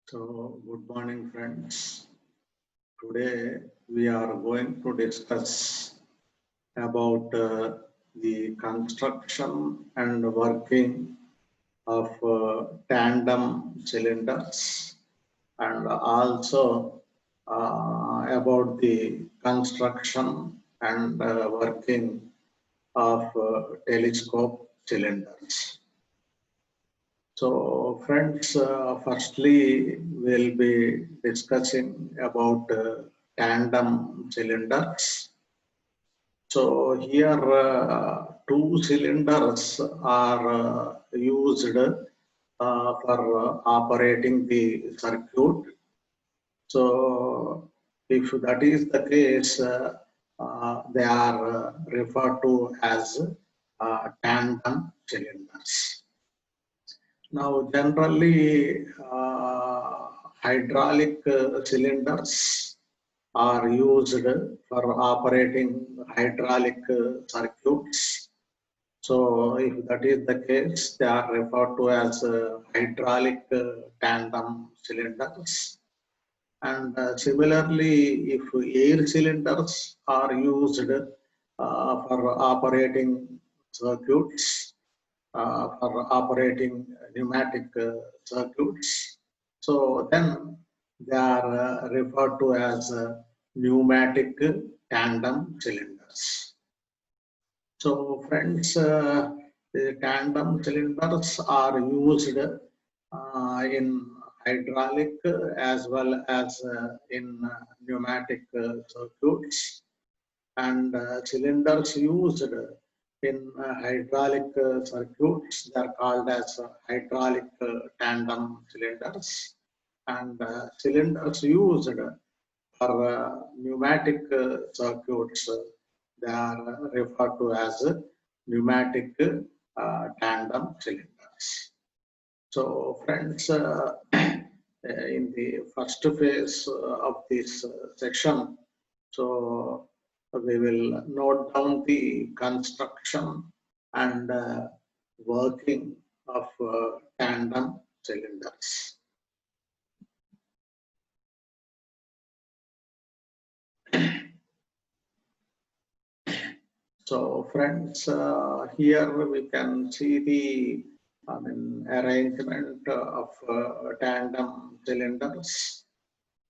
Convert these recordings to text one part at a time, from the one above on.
So, good morning, friends. Today we are going to discuss about the construction and working of tandem cylinders, and also about the construction and working of telescope cylinders. So, friends, firstly, we'll be discussing about tandem cylinders. So, here two cylinders are used for operating the circuit. So, if that is the case, they are referred to as tandem cylinders. Now, generally, hydraulic cylinders are used for operating hydraulic circuits. So, if that is the case, they are referred to as hydraulic tandem cylinders. And similarly, if air cylinders are used for operating circuits, for operating pneumatic circuits. So then they are referred to as pneumatic tandem cylinders. So friends, the tandem cylinders are used in hydraulic as well as in pneumatic circuits, and cylinders used in hydraulic circuits, they are called as hydraulic tandem cylinders, and cylinders used for pneumatic circuits, they are referred to as pneumatic tandem cylinders. So friends, in the first phase of this section, so we will note down the construction and working of tandem cylinders. So friends, here we can see the arrangement of tandem cylinders.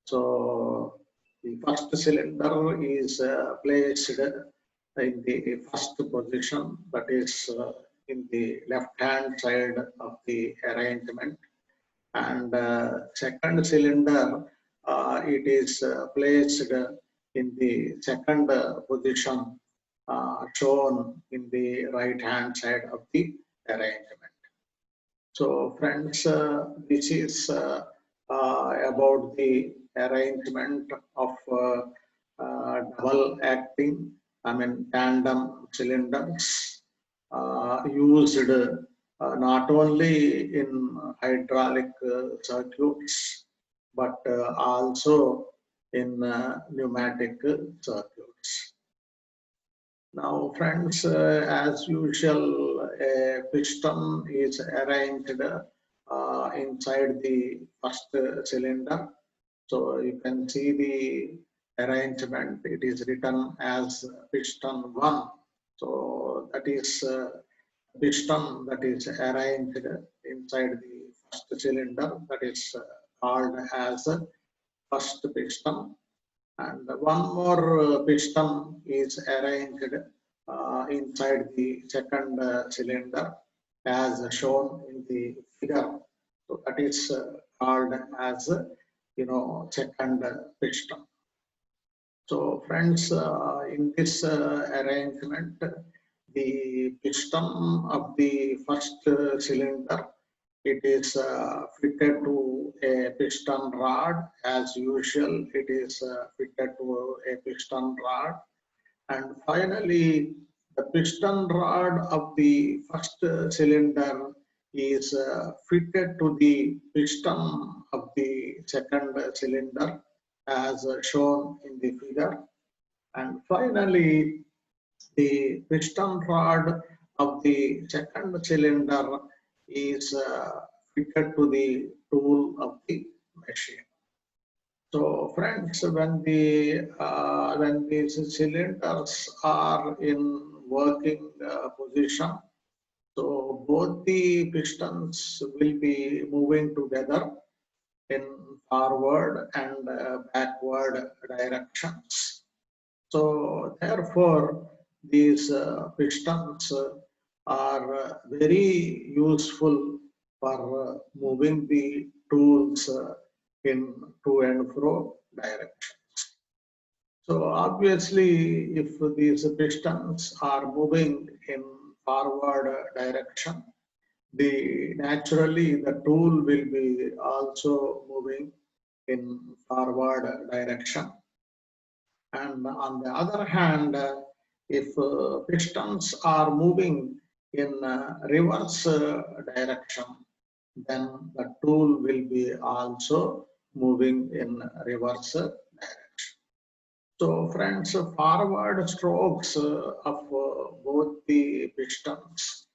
So the first cylinder is placed in the first position, that is in the left hand side of the arrangement, and second cylinder it is placed in the second position shown in the right hand side of the arrangement. So friends, this is about the arrangement of double acting, tandem cylinders used not only in hydraulic circuits, but also in pneumatic circuits. Now, friends, as usual, a piston is arranged inside the first cylinder. So you can see the arrangement. It is written as piston 1. So that is piston that is arranged inside the first cylinder. That is called as first piston. And one more piston is arranged inside the second cylinder as shown in the figure. So that is called as second piston. So friends, in this arrangement, the piston of the first cylinder, it is fitted to a piston rod. As usual, it is fitted to a piston rod. And finally, the piston rod of the first cylinder is fitted to the piston of the second cylinder as shown in the figure. And finally, the piston rod of the second cylinder is fitted to the tool of the machine. So friends, when these cylinders are in working position, so both the pistons will be moving together in forward and backward directions. So therefore, these pistons are very useful for moving the tools in to and fro directions. So obviously, if these pistons are moving in forward direction, the naturally the tool will be also moving in forward direction. And on the other hand, if pistons are moving in reverse direction, then the tool will be also moving in reverse direction. So friends, forward strokes of both the pistons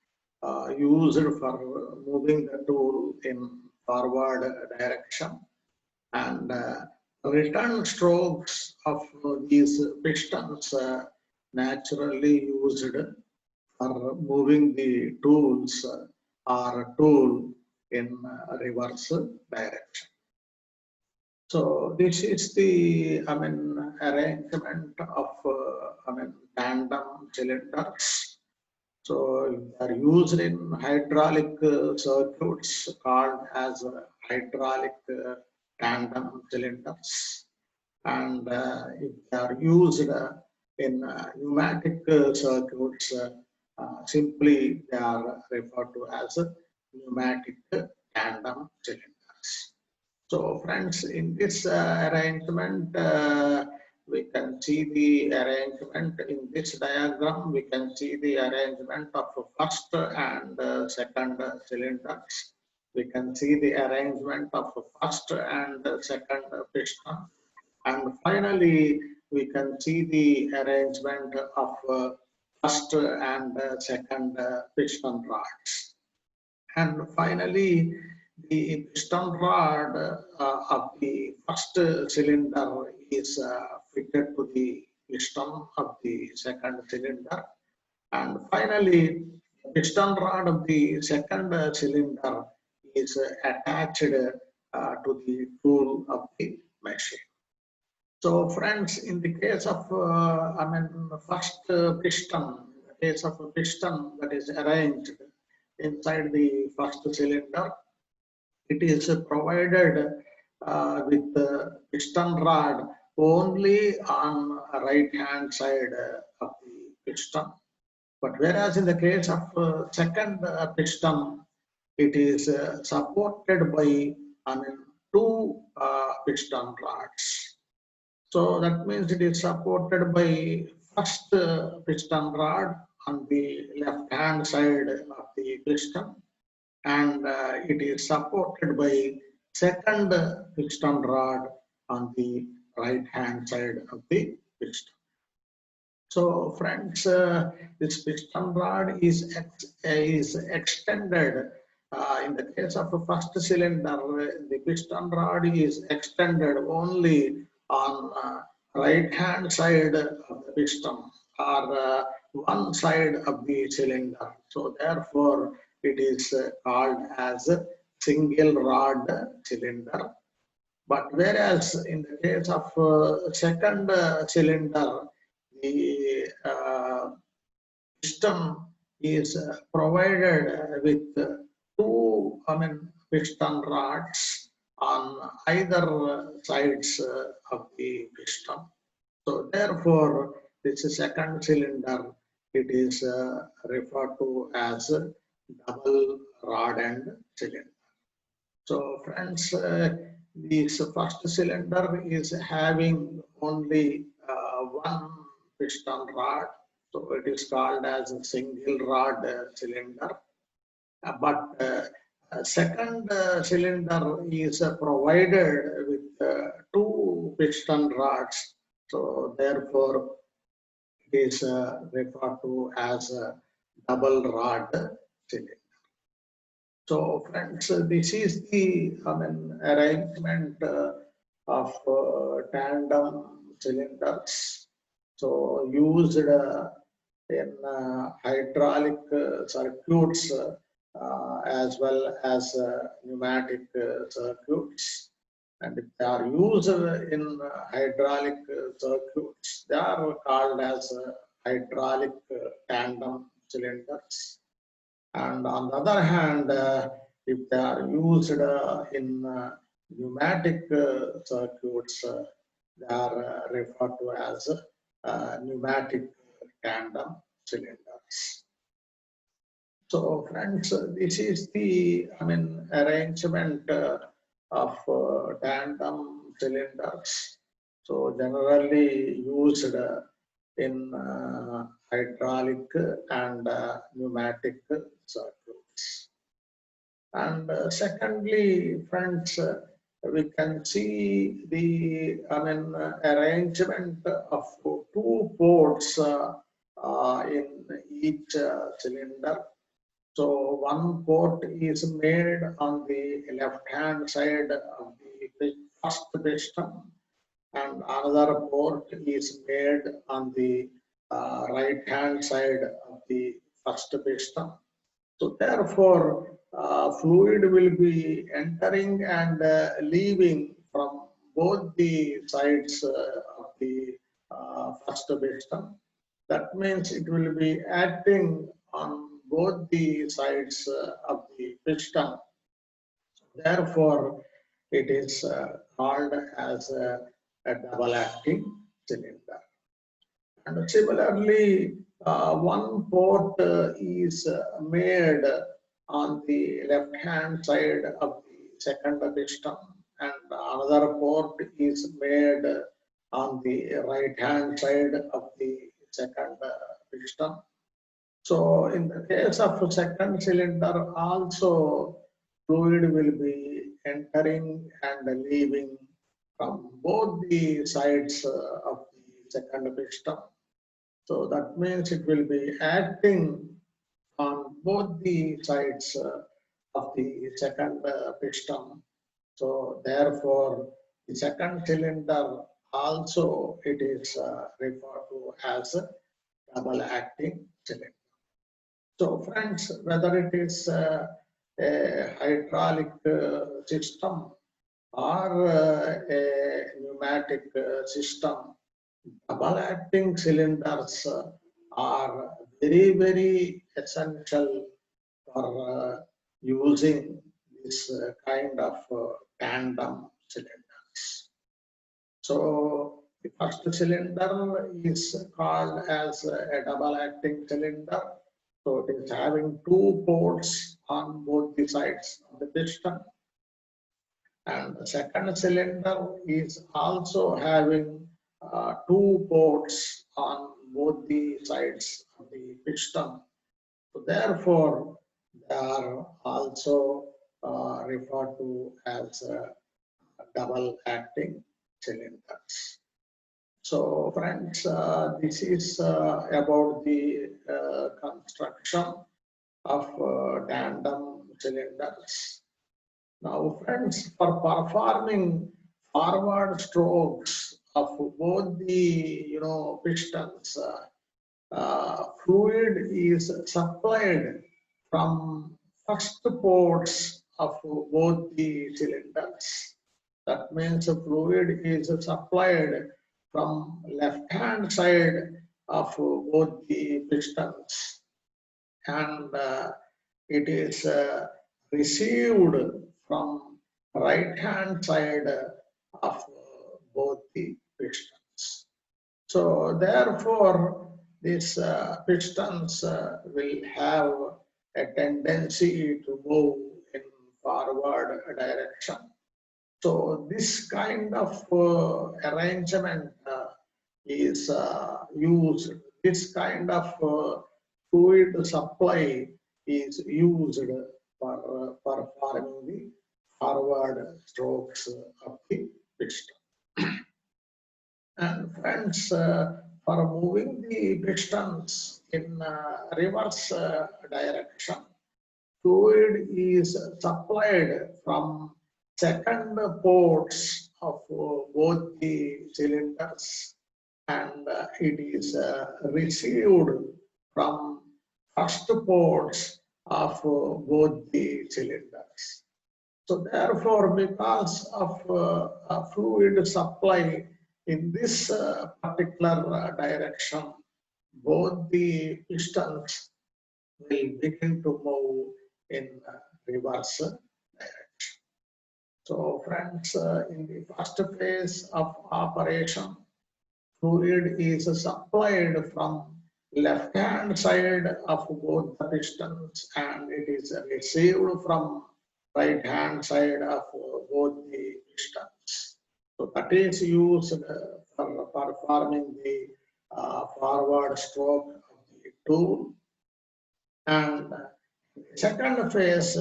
used for moving the tool in forward direction, and return strokes of these pistons naturally used for moving the tools or tool in reverse direction. So this is the arrangement of tandem cylinders. So they are used in hydraulic circuits called as hydraulic tandem cylinders, and if they are used in pneumatic circuits, simply they are referred to as pneumatic tandem cylinders. So friends, in this arrangement, we can see the arrangement in this diagram. We can see the arrangement of first and second cylinders. We can see the arrangement of first and second piston. And finally, we can see the arrangement of first and second piston rods. And finally, the piston rod of the first cylinder is fitted to the piston of the second cylinder. And finally, the piston rod of the second cylinder is attached to the tool of the machine. So friends, in the case of, first piston, in the case of a piston that is arranged inside the first cylinder, it is provided with the piston rod only on right hand side of the piston. But whereas in the case of second piston, it is supported by two piston rods. So that means it is supported by first piston rod on the left hand side of the piston, and it is supported by second piston rod on the right hand side of the piston. So friends, this piston rod is extended. In the case of a first cylinder, the piston rod is extended only on right hand side of the piston, or one side of the cylinder. So therefore, it is called as a single rod cylinder. But whereas in the case of second cylinder, the piston is provided with two piston rods on either sides of the piston. So therefore, this second cylinder, it is referred to as double rod and cylinder. So friends, this first cylinder is having only one piston rod, so it is called as a single rod cylinder. But second cylinder is provided with two piston rods, so therefore it is referred to as a double rod cylinder. So friends, this is the arrangement of tandem cylinders. So used in hydraulic circuits as well as pneumatic circuits. And if they are used in hydraulic circuits, they are called as hydraulic tandem cylinders. And on the other hand, if they are used in pneumatic circuits, they are referred to as pneumatic tandem cylinders. So friends, this is the arrangement of tandem cylinders. So generally used in hydraulic and pneumatic circuits. And secondly, friends, we can see the arrangement of two ports in each cylinder. So one port is made on the left-hand side of the first piston, and another port is made on the right-hand side of the first piston. So therefore, fluid will be entering and leaving from both the sides of the first piston. That means it will be acting on both the sides of the piston. Therefore, it is called as a double acting cylinder. And similarly, one port is made on the left-hand side of the second piston, and another port is made on the right-hand side of the second piston. So in the case of second cylinder, also fluid will be entering and leaving from both the sides of the second piston. So that means it will be acting on both the sides of the second piston. So therefore, the second cylinder also it is referred to as a double acting cylinder. So friends, whether it is a hydraulic system or a pneumatic system, double acting cylinders are very essential for using this kind of tandem cylinders. So the first cylinder is called as a double acting cylinder. So it is having two ports on both the sides of the piston. And the second cylinder is also having two ports on both the sides of the piston. So therefore, they are also referred to as double acting cylinders. So friends, this is about the construction of tandem cylinders. Now friends, for performing forward strokes of both the pistons, fluid is supplied from first ports of both the cylinders. That means the fluid is supplied from left-hand side of both the pistons, and it is received from right-hand side of both the pistons. So therefore, these pistons will have a tendency to move in forward direction. So this kind of arrangement is used. This kind of fluid supply is used for performing the forward strokes of the piston. And friends, for moving the pistons in reverse direction, fluid is supplied from second ports of both the cylinders, and it is received from first ports of both the cylinders. So therefore, because of fluid supply in this particular direction, both the pistons will begin to move in reverse direction. So friends, in the first phase of operation, fluid is supplied from left hand side of both the pistons, and it is received from right hand side of both the pistons. So that is used for performing the forward stroke of the tool. And second phase,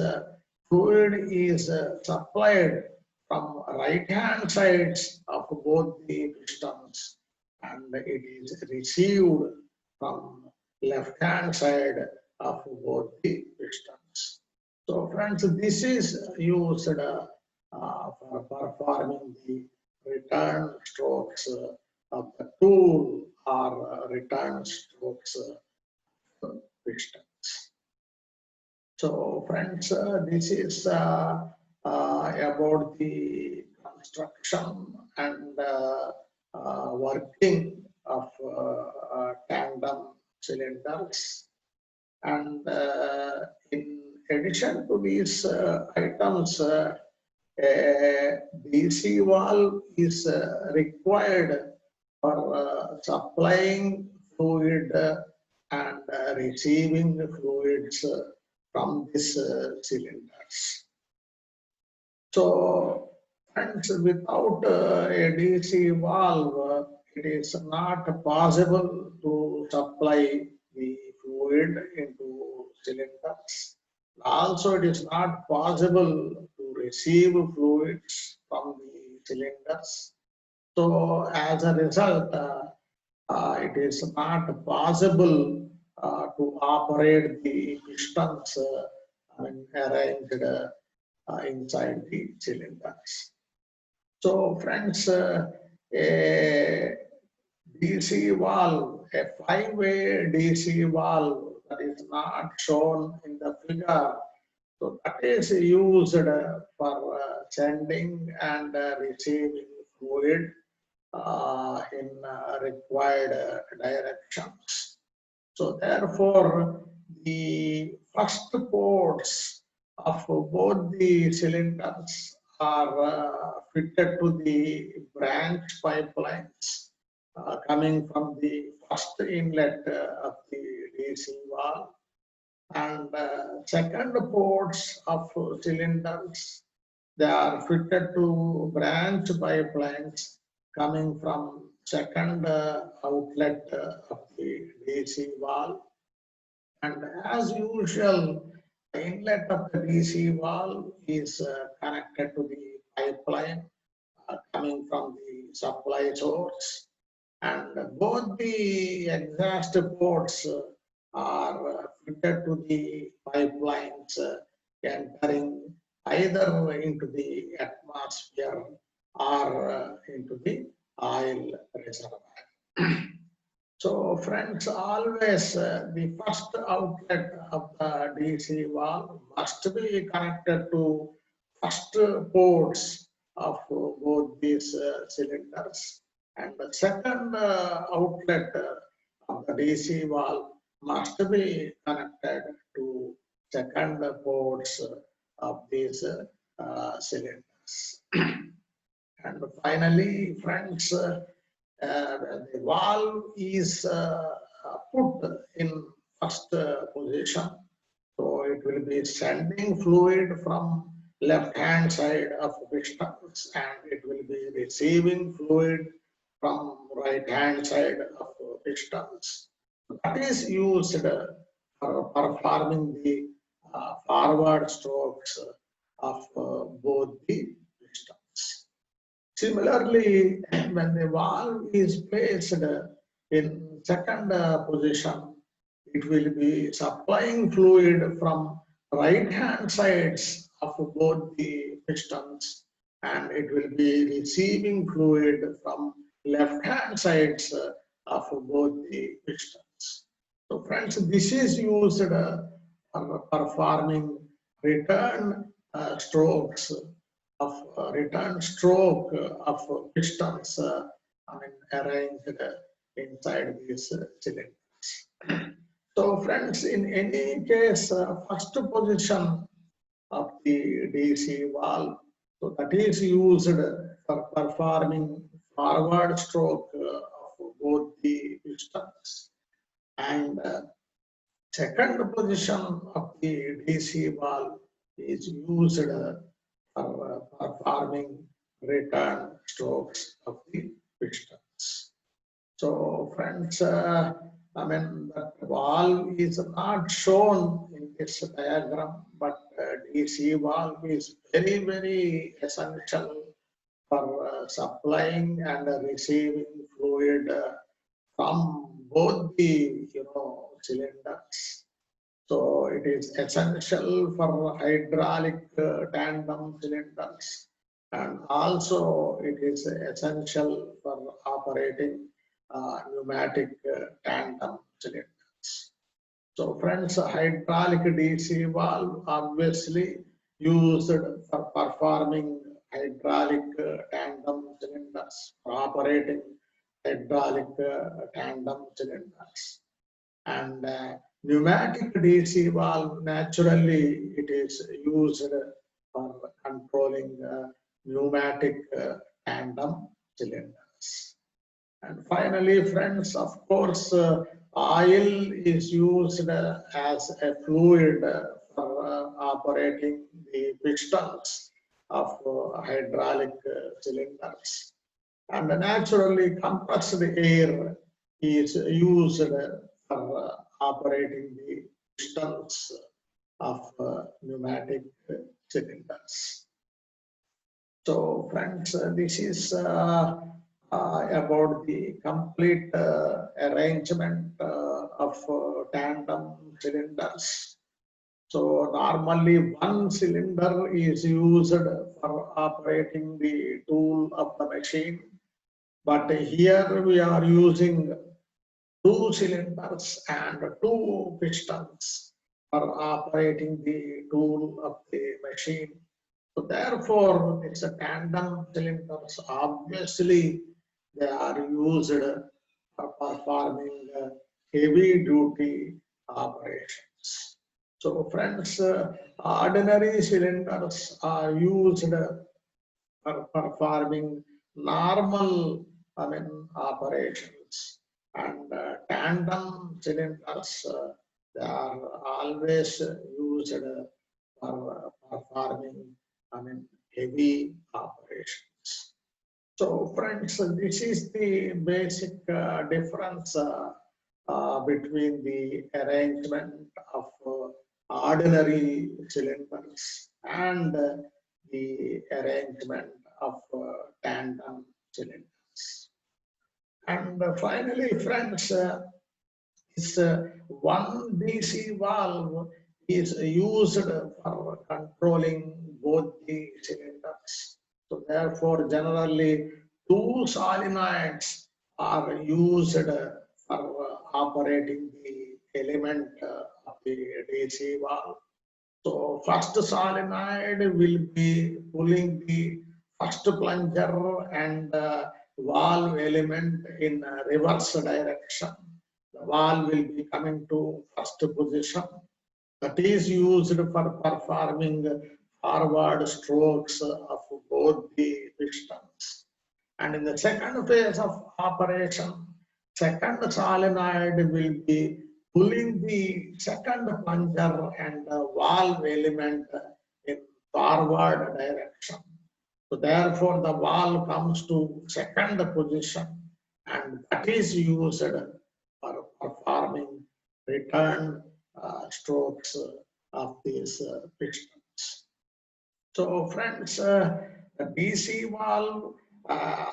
fluid is supplied from right hand sides of both the pistons, and it is received from left hand side of both the pistons. So friends, this is used for performing the return strokes of the tool, or return strokes of pistons. So friends, this is about the construction and working of tandem cylinders. And in addition to these items, a DC valve is required for supplying fluid and receiving fluids from these cylinders. So, friends, without a DC valve, it is not possible to supply the fluid into cylinders. Also, it is not possible to receive fluids from the cylinders. So, as a result, it is not possible to operate the pistons arranged inside the cylinders. So, friends, a DC valve, a five-way DC valve that is not shown in the figure, so that is used for sending and receiving fluid in required directions. So therefore, the first ports of both the cylinders are fitted to the branch pipelines coming from the first inlet of the DC valve, and second ports of cylinders, they are fitted to branch pipelines coming from second outlet of the DC valve. And as usual, the inlet of the DC valve is connected to the pipeline coming from the supply source, and both the exhaust ports are fitted to the pipelines entering either into the atmosphere or into the oil reservoir. So friends, always the first outlet of the DC valve must be connected to first ports of both these cylinders, and the second outlet of the DC valve must be connected to second ports of these cylinders. And finally, friends, the valve is put in first position, so it will be sending fluid from left hand side of pistons, and it will be receiving fluid from right hand side of pistons. That is used for performing the forward strokes of both the pistons. Similarly, when the valve is placed in second position, it will be supplying fluid from right hand sides of both the pistons, and it will be receiving fluid from left hand sides of both the pistons. So friends, this is used for performing return strokes of return stroke of pistons arranged inside these cylinders. So friends, in any case, first position of the DC valve, so that is used for performing forward stroke of both the pistons. And second position of the DC valve is used for performing return strokes of the pistons. So friends, that valve is not shown in this diagram, but DC valve is very, very essential for supplying and receiving fluid from both the cylinders. So it is essential for hydraulic tandem cylinders, and also it is essential for operating pneumatic tandem cylinders. So friends, hydraulic DC valve obviously used for performing hydraulic tandem cylinders, for operating hydraulic tandem cylinders. And pneumatic DC valve, naturally it is used for controlling pneumatic tandem cylinders. And finally, friends, of course, oil is used as a fluid for operating the pistons of hydraulic cylinders. And naturally, compressed air is used for operating the pistons of pneumatic cylinders. So, friends, this is about the complete arrangement of tandem cylinders. So normally one cylinder is used for operating the tool of the machine, but here we are using two cylinders and two pistons for operating the tool of the machine. So therefore, it's a tandem cylinders. Obviously, they are used for performing heavy duty operations. So friends, ordinary cylinders are used for performing normal, operations. And tandem cylinders, they are always used for performing, heavy operations. So friends, this is the basic difference between the arrangement of ordinary cylinders and the arrangement of tandem cylinders. And finally, friends, this one DC valve is used for controlling both the cylinders. So therefore, generally, two solenoids are used for operating the element of the DC valve. So first solenoid will be pulling the first plunger and valve element in reverse direction. The valve will be coming to first position. That is used for performing forward strokes of both the pistons. And in the second phase of operation, second solenoid will be pulling the second plunger and valve element in forward direction. So therefore, the valve comes to second position, and that is used for performing return strokes of these pistons. So friends, the DC valve,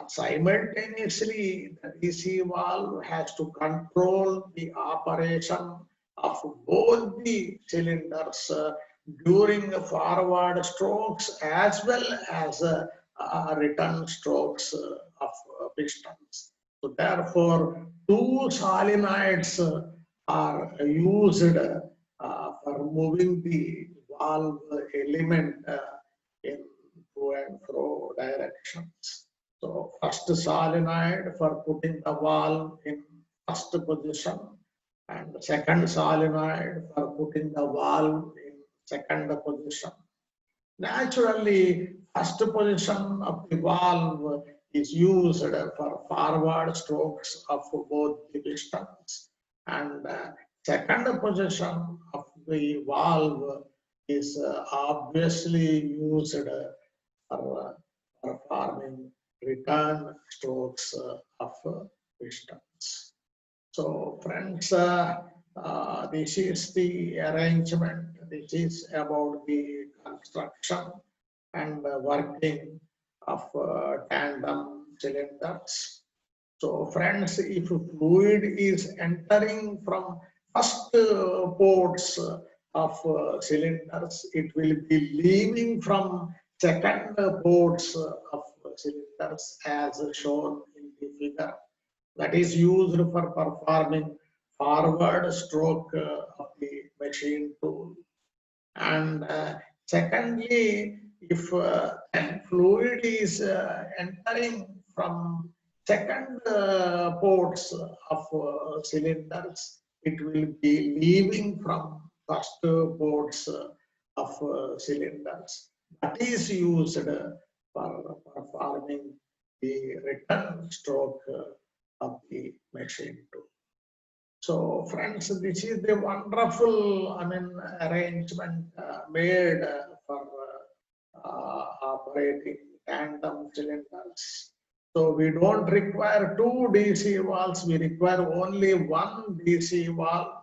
simultaneously the DC valve has to control the operation of both the cylinders during forward strokes as well as return strokes of pistons. So therefore, two solenoids are used for moving the valve element in to and fro directions. So first solenoid for putting the valve in first position, and second solenoid for putting the valve in second position. Naturally, first position of the valve is used for forward strokes of both the pistons, and second position of the valve is obviously used for performing return strokes of pistons. So friends, this is the arrangement. This is about the construction and working of tandem cylinders. So friends, if fluid is entering from first ports of cylinders, it will be leaving from second ports of cylinders as shown in the figure, that is used for performing forward stroke of the machine tool. And secondly, if fluid is entering from second ports of cylinders, it will be leaving from first ports of cylinders. That is used for performing the return stroke of the machine tool. So friends, this is the wonderful, arrangement made for operating tandem cylinders. So we don't require two DC valves, we require only one DC valve.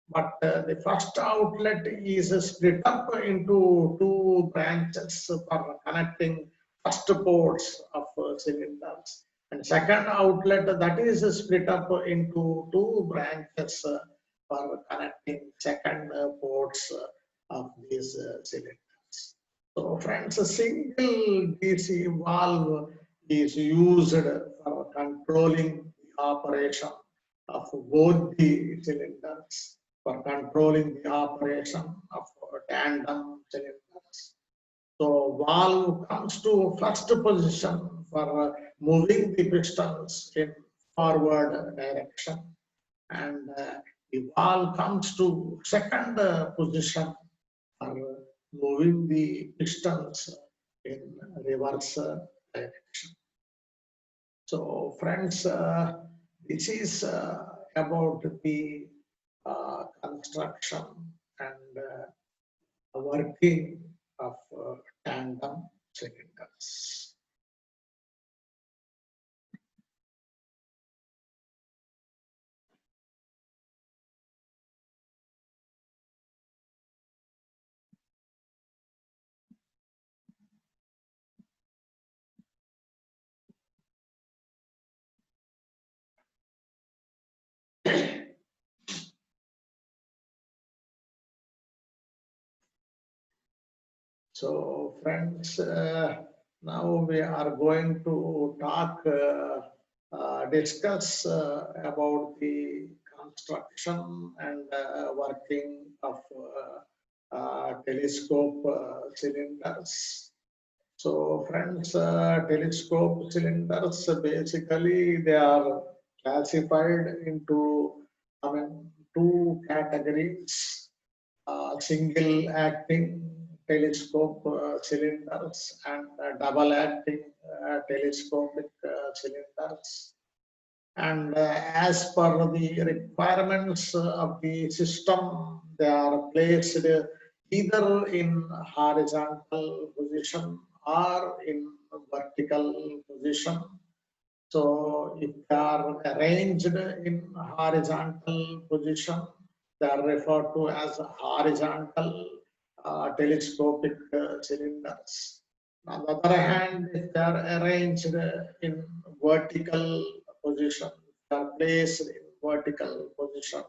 But the first outlet is split up into two branches for connecting first ports of cylinders. And second outlet, that is split up into two branches for connecting second ports of these cylinders. So friends, a single DC valve is used for controlling the operation of both the cylinders, for controlling the operation of tandem cylinders. So valve comes to first position for moving the pistons in forward direction, and the valve comes to second position for moving the pistons in reverse direction. So friends, this is about the construction and working of tandem cylinders. So friends, now we are going to talk, discuss about the construction and working of telescope cylinders. So friends, telescope cylinders, basically they are classified into, two categories: single acting telescope cylinders and double acting telescopic cylinders. And as per the requirements of the system, they are placed either in horizontal position or in vertical position. So if they are arranged in horizontal position, they are referred to as horizontal telescopic cylinders. On the other hand, if they are arranged in vertical position, they are placed in vertical position,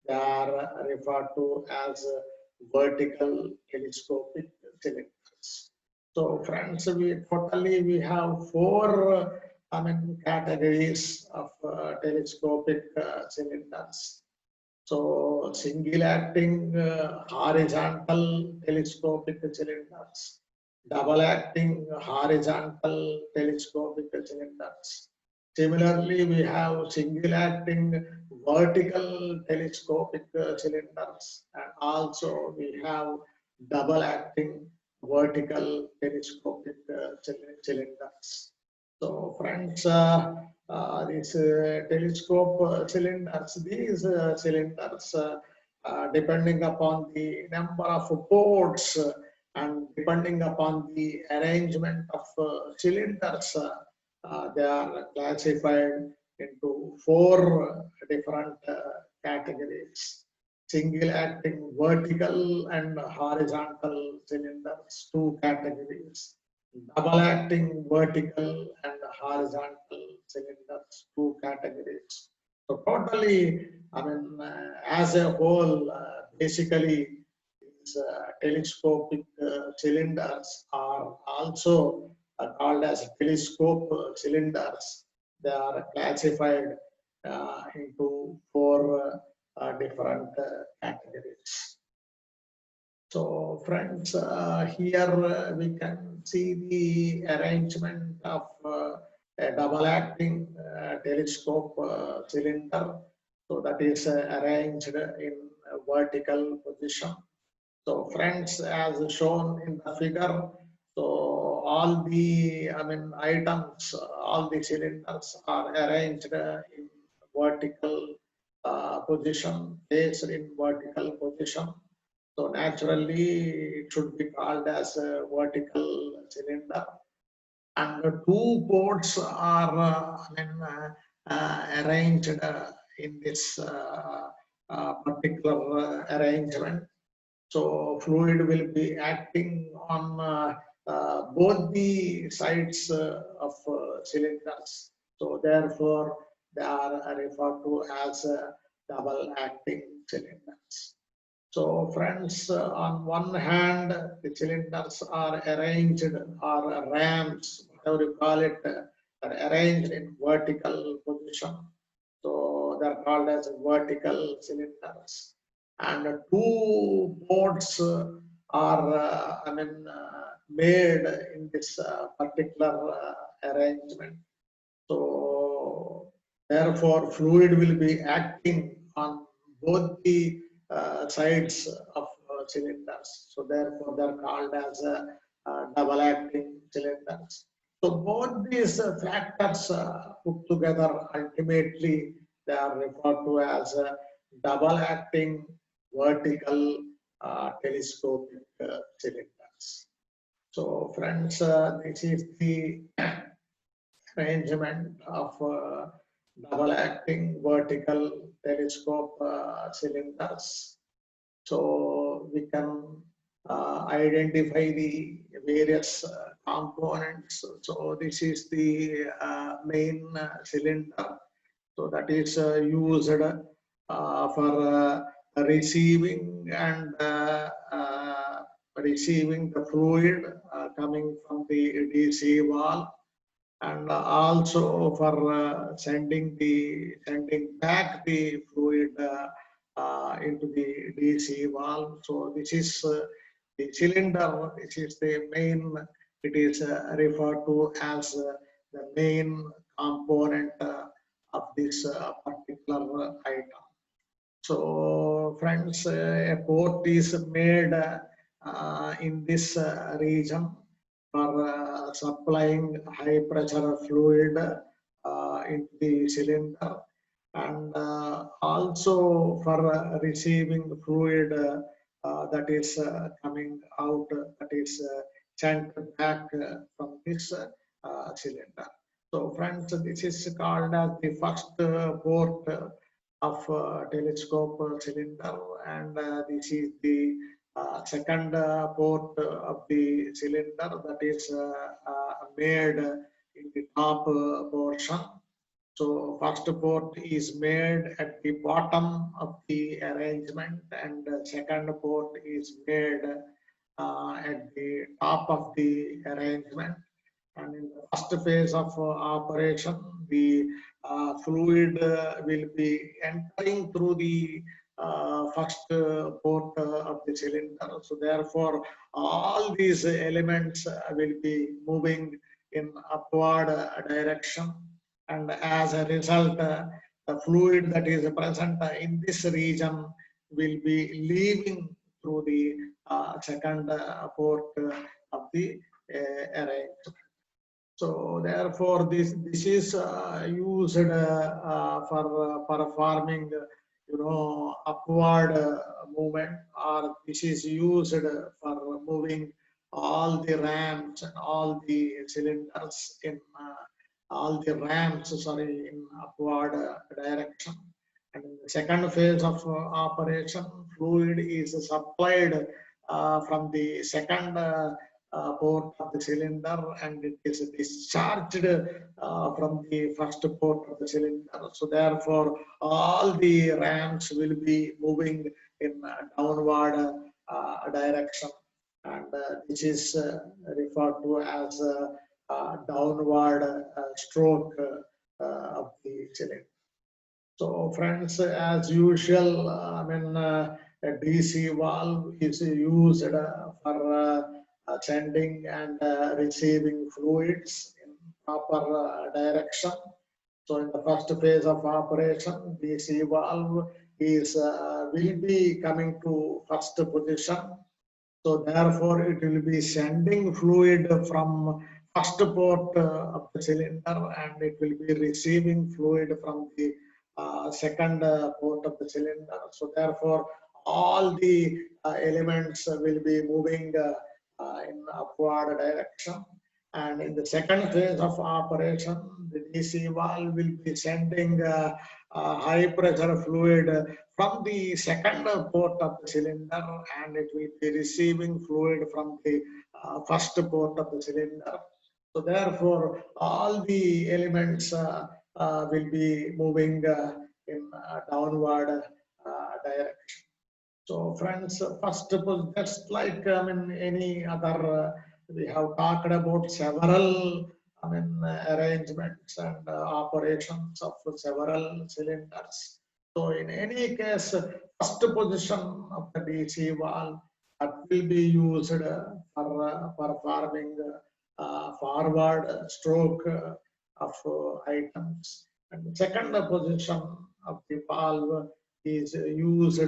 they are referred to as vertical telescopic cylinders. So friends, we have four categories of telescopic cylinders. So single acting horizontal telescopic cylinders, double acting horizontal telescopic cylinders. Similarly, we have single acting vertical telescopic cylinders, and also we have double acting vertical telescopic cylinders. So friends, these telescope cylinders, these cylinders, depending upon the number of ports and depending upon the arrangement of cylinders, they are classified into four different categories. Single acting vertical and horizontal cylinders, two categories. Double acting vertical and horizontal cylinders, two categories. So totally, as a whole, basically, these telescopic cylinders are also called as telescope cylinders. They are classified into four different categories. So friends, here we can see the arrangement of a double acting telescope cylinder. So that is arranged in a vertical position. So friends, as shown in the figure, so all the items, all the cylinders are arranged in vertical position, placed in vertical position. So naturally, it should be called as a vertical cylinder. And the two ports are arranged in this particular arrangement. So fluid will be acting on both the sides of cylinders. So therefore, they are referred to as double acting cylinders. So friends, on one hand, the cylinders are arranged, or rams, whatever you call it, are arranged in vertical position. So they're called as vertical cylinders. And two ports are, made in this particular arrangement. So therefore, fluid will be acting on both the sides of cylinders. So therefore, they are called as double acting cylinders. So both these factors put together, ultimately they are referred to as double acting vertical telescopic cylinders. So friends, this is the arrangement of double acting vertical telescope cylinders. So we can identify the various components. So this is the main cylinder. So that is used for receiving and receiving the fluid coming from the DC valve, and also for sending back the fluid into the DC valve. So this is the cylinder. This is the main. It is referred to as the main component of this particular item. So friends, a port is made in this region for supplying high pressure fluid into the cylinder, and also for receiving fluid that is coming out, that is sent back from this cylinder. So friends, this is called as the first port of telescope cylinder, and this is the second port of the cylinder that is made in the top portion. So first port is made at the bottom of the arrangement, and second port is made at the top of the arrangement. And in the first phase of operation, the fluid will be entering through the first port of the cylinder. So therefore, all these elements will be moving in upward direction, and as a result, the fluid that is present in this region will be leaving through the second port of the arrangement. So therefore, this is used for performing, upward movement, or this is used for moving all the ramps and all the cylinders in all the ramps, sorry, in upward direction. And in the second phase of operation, fluid is supplied from the second port of the cylinder, and it is discharged from the first port of the cylinder. So therefore, all the ramps will be moving in downward direction, and this is referred to as downward stroke of the cylinder. So friends, as usual, a DC valve is used for sending and receiving fluids in proper direction. So in the first phase of operation, DC valve is will be coming to first position. So therefore, it will be sending fluid from first port of the cylinder, and it will be receiving fluid from the second port of the cylinder. So therefore, all the elements will be moving in upward direction. And in the second phase of operation, the DC valve will be sending high pressure fluid from the second port of the cylinder, and it will be receiving fluid from the first port of the cylinder. So therefore, all the elements will be moving in downward direction. So friends, first of all, just like any other, we have talked about several arrangements and operations of several cylinders. So in any case, first position of the DC valve that will be used for performing forward stroke of items. And the second position of the valve is used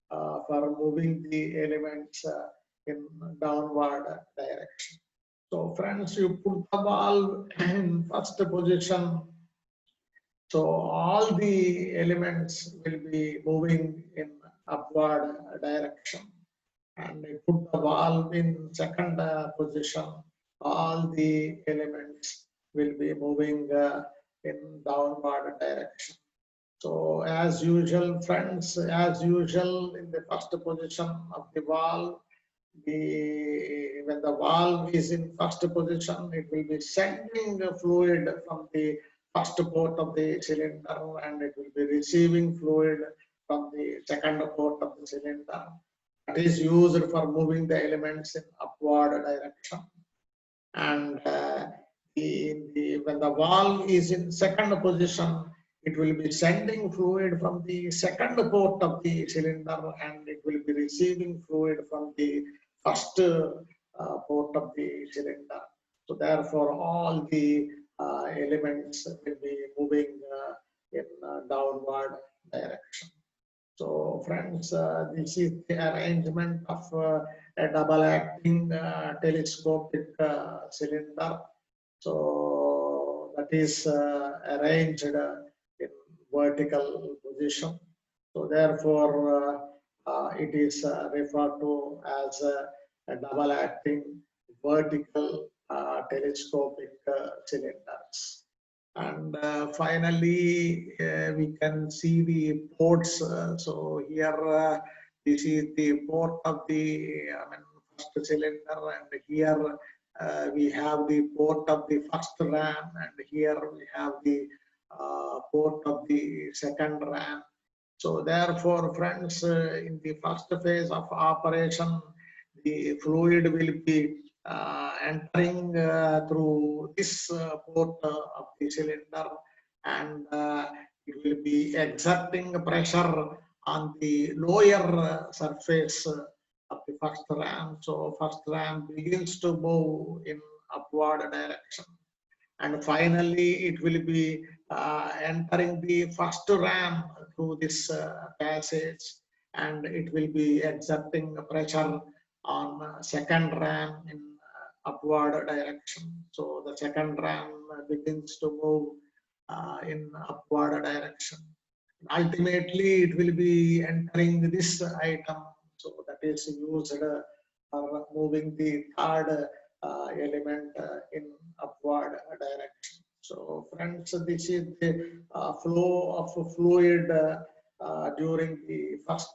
for moving the elements in downward direction. So friends, you put the valve in first position, so all the elements will be moving in upward direction. And you put the valve in second position, all the elements will be moving in downward direction. So as usual, friends, as usual, in the first position of the valve, when the valve is in first position, it will be sending the fluid from the first port of the cylinder, and it will be receiving fluid from the second port of the cylinder. That is used for moving the elements in upward direction. And when the valve is in second position, it will be sending fluid from the second port of the cylinder, and it will be receiving fluid from the first port of the cylinder. So therefore, all the elements will be moving in downward direction. So friends, this is the arrangement of a double acting telescopic cylinder. So that is arranged in vertical position. So therefore, it is referred to as a double acting vertical telescopic cylinders. And finally, we can see the ports. So here, this is the port of the first cylinder, and here we have the port of the first ram, and here we have the port of the second ram. So therefore, friends, in the first phase of operation, the fluid will be entering through this port of the cylinder, and it will be exerting pressure on the lower surface of the first ram. So first ram begins to move in upward direction, and finally it will be entering the first ram through this passage, and it will be exerting pressure on second ram in upward direction. So the second ram begins to move in upward direction. Ultimately, it will be entering this item, so that is used for moving the third element in upward direction. So, friends, this is the flow of fluid during the first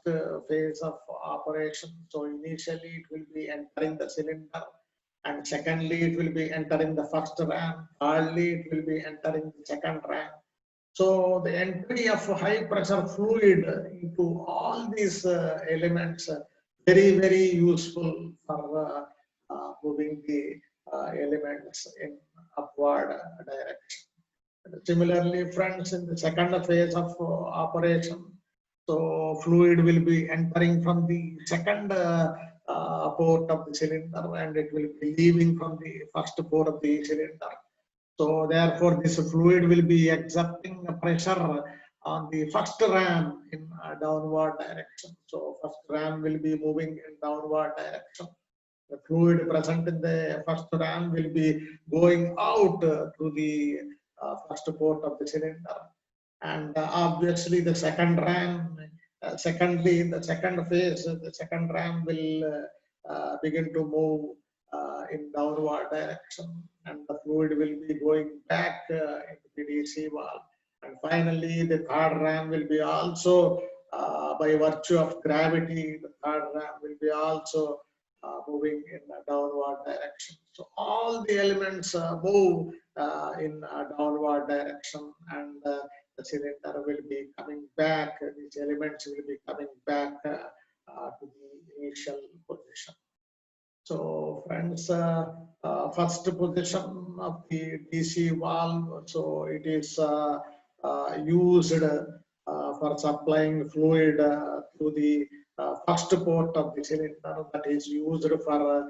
phase of operation. So, initially, it will be entering the cylinder, and secondly, it will be entering the first ram. Thirdly, it will be entering the second ram. So the entry of high pressure fluid into all these elements very, very useful for moving the elements in upward direction. Similarly, friends, in the second phase of operation, so fluid will be entering from the second port of the cylinder, and it will be leaving from the first port of the cylinder. So therefore, this fluid will be exerting pressure on the first ram in downward direction. So first ram will be moving in downward direction. The fluid present in the first ram will be going out through the first port of the cylinder. And obviously the second ram, secondly, in the second phase, the second ram will begin to move in downward direction, and the fluid will be going back into the DC valve. And finally, the third ram will be also, by virtue of gravity, the third ram will be also moving in a downward direction. So all the elements move in a downward direction, and the cylinder will be coming back, these elements will be coming back to the initial position. So friends, first position of the DC valve, so it is used for supplying fluid to the first port of the cylinder, that is used for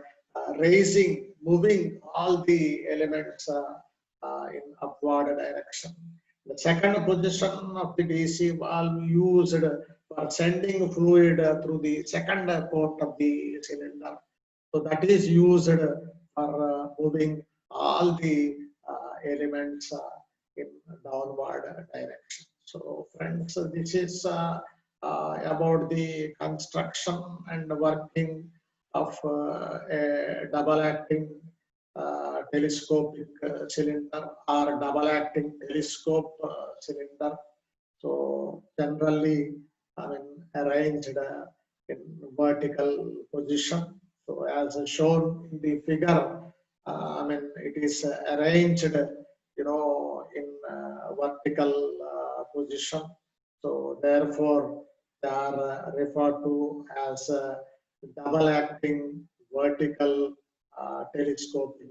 raising, moving all the elements in upward direction. The second position of the DC valve used for sending fluid through the second port of the cylinder. So that is used for moving all the elements in downward direction. So friends, this is about the construction and working of a double acting telescopic cylinder or double acting telescope cylinder. So generally, I mean, arranged in vertical position. So as shown in the figure, I mean, it is arranged, in vertical position. So therefore, they are referred to as double acting vertical telescopic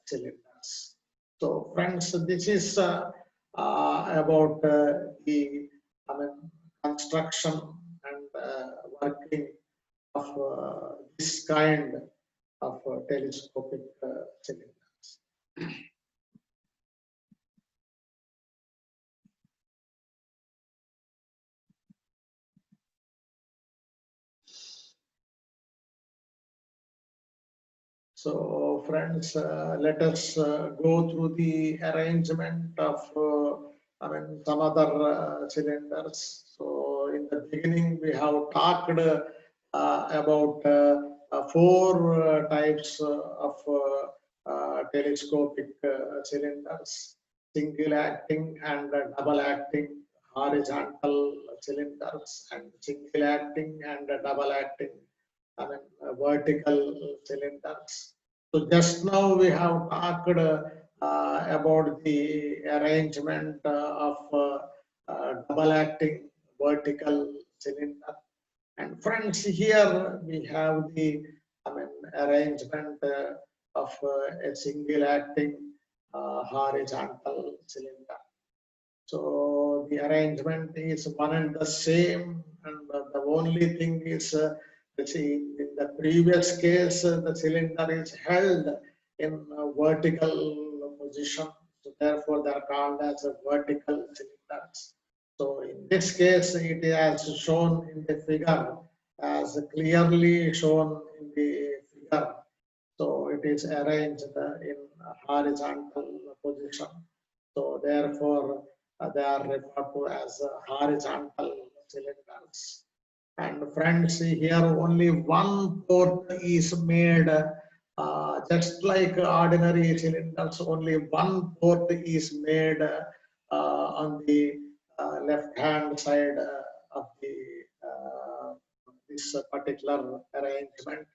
cylinders. So friends, this is about the construction and working of this kind of telescopic cylinders. So friends, let us go through the arrangement of some other cylinders. So in the beginning, we have talked about 4 types of telescopic cylinders: single acting and double acting, horizontal cylinders, and single acting and double acting, vertical cylinders. So just now we have talked about the arrangement of double acting vertical cylinder. And friends, here we have the arrangement of a single acting horizontal cylinder. So the arrangement is one and the same, and the only thing is, see, in the previous case, the cylinder is held in a vertical position. So therefore, they are called as a vertical cylinders. So in this case, it is shown in the figure as clearly shown in the figure. So it is arranged in a horizontal position. So therefore, they are referred to as horizontal cylinders. And friends, here only one port is made, just like ordinary cylinders, only one port is made on the left hand side of the this particular arrangement.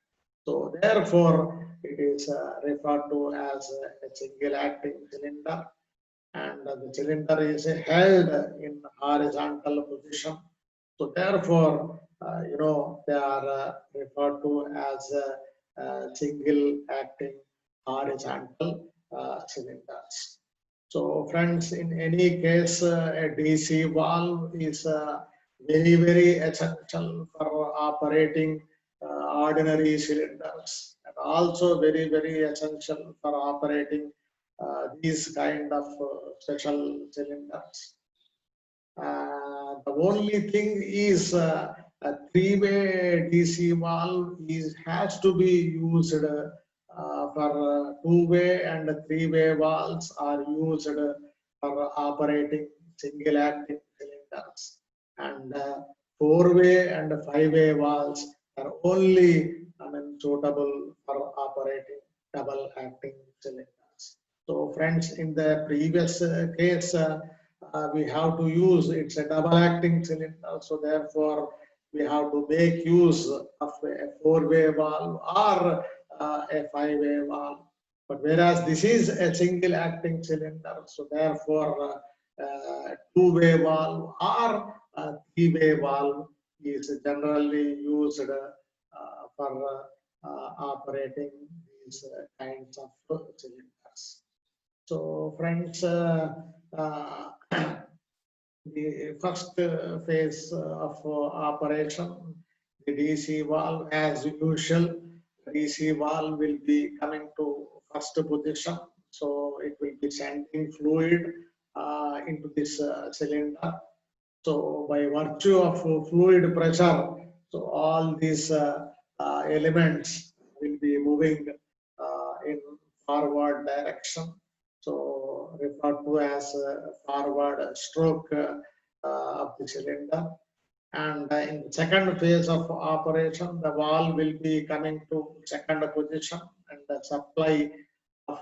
So therefore, it is referred to as a single acting cylinder, and the cylinder is held in horizontal position. So therefore, they are referred to as single acting horizontal cylinders. So friends, in any case, a DC valve is very, very essential for operating ordinary cylinders, and also very, very essential for operating these kind of special cylinders. The only thing is a three-way DC valve has to be used for two-way, and three-way valves are used for operating single acting cylinders, and four-way and five-way valves are only suitable for operating double acting cylinders. So friends, in the previous case, we have to use, it's a double acting cylinder, so therefore we have to make use of a four-way valve or a five-way valve. But whereas this is a single acting cylinder, so therefore two-way valve or three-way valve is generally used for operating these kinds of cylinders. So friends, the first phase of operation, the DC valve, as usual, DC valve will be coming to first position. So it will be sending fluid into this cylinder. So by virtue of fluid pressure, so all these elements will be moving in forward direction. So referred to as forward stroke of the cylinder. And in the second phase of operation, the valve will be coming to second position, and the supply of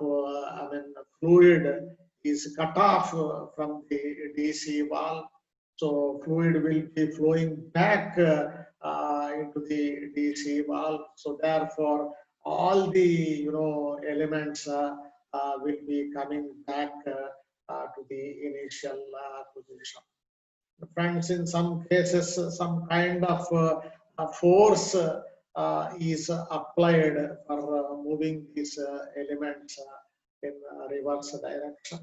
fluid is cut off from the DC valve. So fluid will be flowing back into the DC valve. So therefore, all the elements will be coming back to the initial position. Friends, in some cases, some kind of force is applied for moving these elements in reverse direction.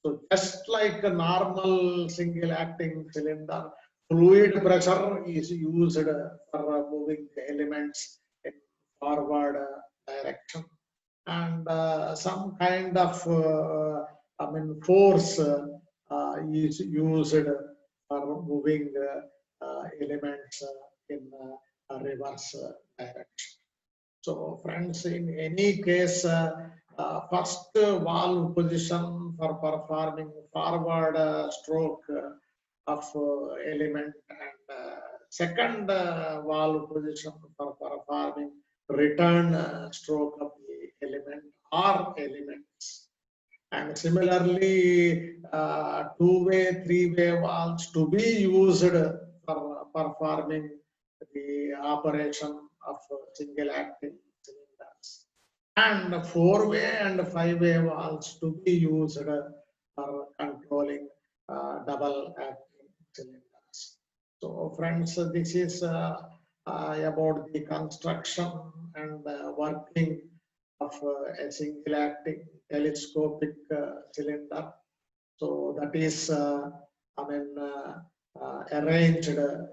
So just like a normal single acting cylinder, fluid pressure is used for moving the elements in forward direction. And some kind of force is used for moving elements in reverse direction. So friends, in any case, first valve position for performing forward stroke of element, and second valve position for performing return stroke of the element or elements. And similarly, two-way, three-way valves to be used for performing the operation of single acting cylinders. and 4-way and 5-way valves to be used for controlling double acting cylinders. So friends, this is about the construction and working of a single acting telescopic cylinder. So that is arranged in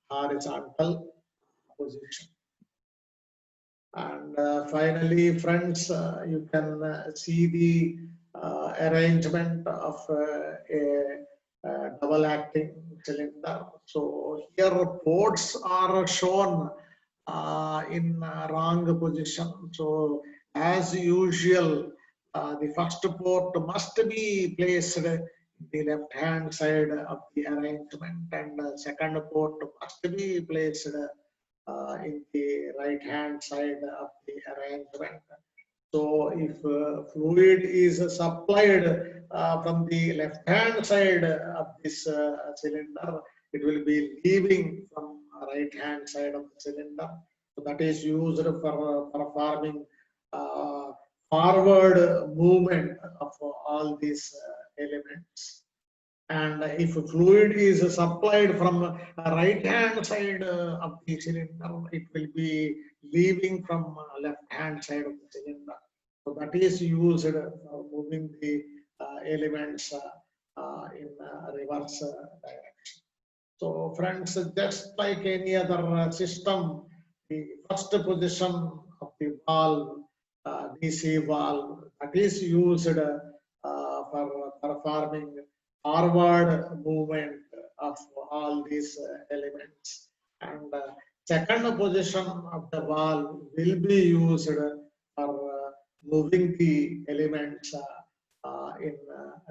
horizontal position. And finally, friends, you can see the arrangement of a double acting cylinder. So here ports are shown in wrong position. So as usual, the first port must be placed in the left hand side of the arrangement, and second port must be placed in the right hand side of the arrangement. So if fluid is supplied from the left hand side of this cylinder, it will be leaving from right hand side of the cylinder. So that is used for performing forward movement of all these elements. And if fluid is supplied from right hand side of the cylinder, it will be leaving from left hand side of the cylinder. So that is used for moving the elements in reverse direction. So friends, just like any other system, the first position of the valve, DC valve, that is used for performing forward movement of all these elements. And second position of the valve will be used for moving the elements in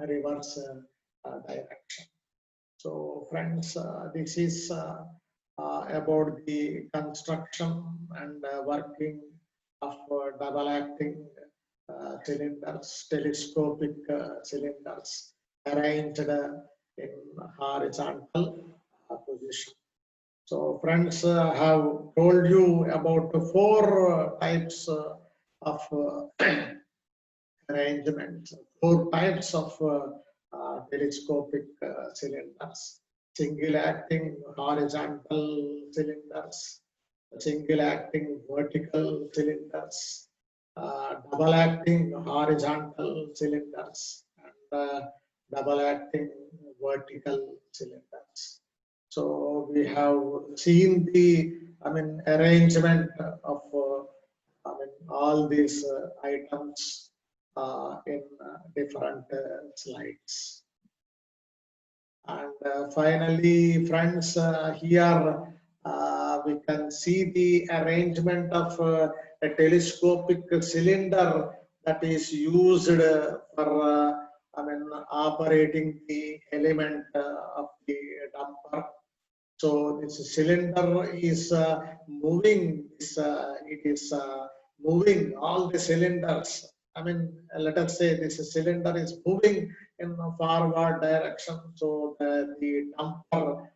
reverse direction. So friends, this is about the construction and working of double acting cylinders, telescopic cylinders arranged in horizontal position. So friends, I have told you about 4 types of arrangements, 4 types of telescopic cylinders: single acting horizontal cylinders, single acting vertical cylinders, double acting horizontal cylinders, and double acting vertical cylinders. So we have seen the arrangement of all these items in different slides. And finally, friends, here we can see the arrangement of a telescopic cylinder that is used for operating the element of the damper. So this cylinder is moving. It is moving all the cylinders. Let us say this cylinder is moving in a forward direction. So the damper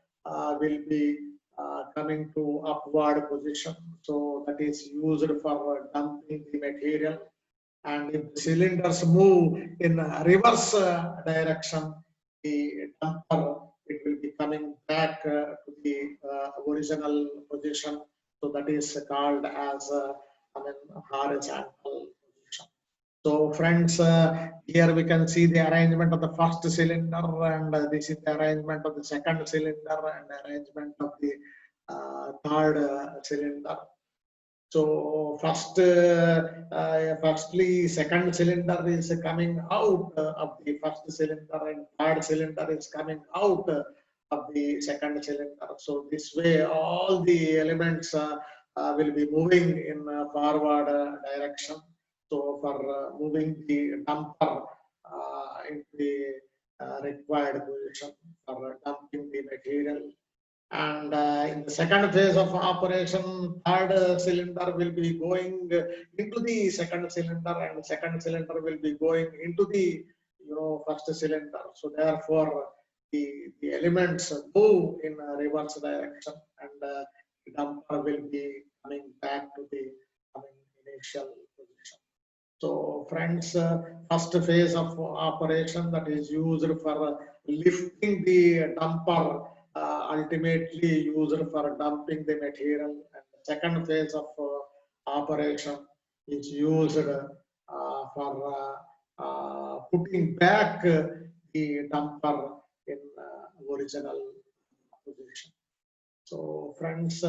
will be coming to upward position. So that is used for dumping the material. And if the cylinders move in reverse direction, the damper, it will be coming back to the original position. So that is called as horizontal position. So friends, here we can see the arrangement of the first cylinder, and this is the arrangement of the second cylinder, and arrangement of the third cylinder. So firstly, second cylinder is coming out of the first cylinder, and third cylinder is coming out of the second cylinder. So this way, all the elements will be moving in forward direction. So for moving the damper into the required position for dumping the material. And in the second phase of operation, third cylinder will be going into the second cylinder, and the second cylinder will be going into the first cylinder. So therefore, the elements move in reverse direction, and the damper will be coming back to the initial position. So friends, first phase of operation that is used for lifting the dumper, ultimately used for dumping the material. And the second phase of operation is used for putting back the dumper in original position. So friends,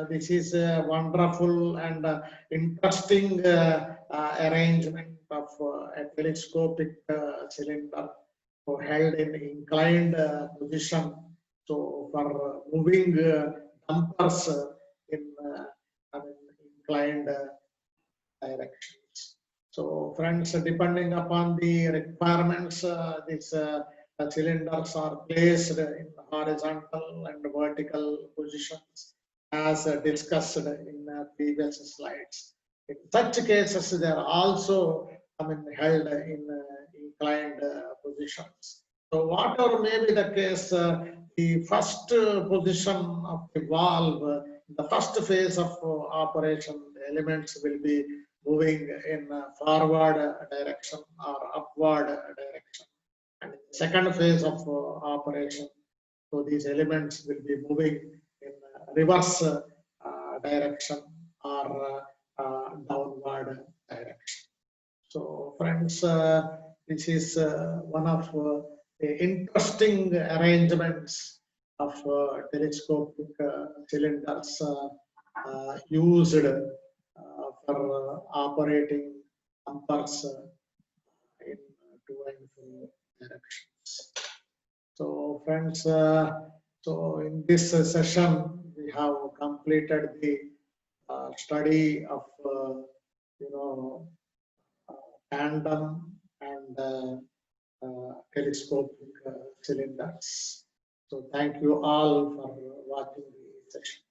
this is a wonderful and interesting arrangement of a telescopic cylinder, so held in inclined position. So for moving dumpers in I mean, inclined directions. So friends, depending upon the requirements, these cylinders are placed in horizontal and vertical positions as discussed in previous slides. In such cases, they are also held in inclined positions. So whatever may be the case, the first position of the valve, the first phase of operation, the elements will be moving in forward direction or upward direction. And in the second phase of operation, so these elements will be moving in reverse direction or downward direction. So friends, this is one of the interesting arrangements of telescopic cylinders used for operating compass in two and four directions. So friends, so in this session, we have completed the study of, tandem and telescopic cylinders. So thank you all for watching the session.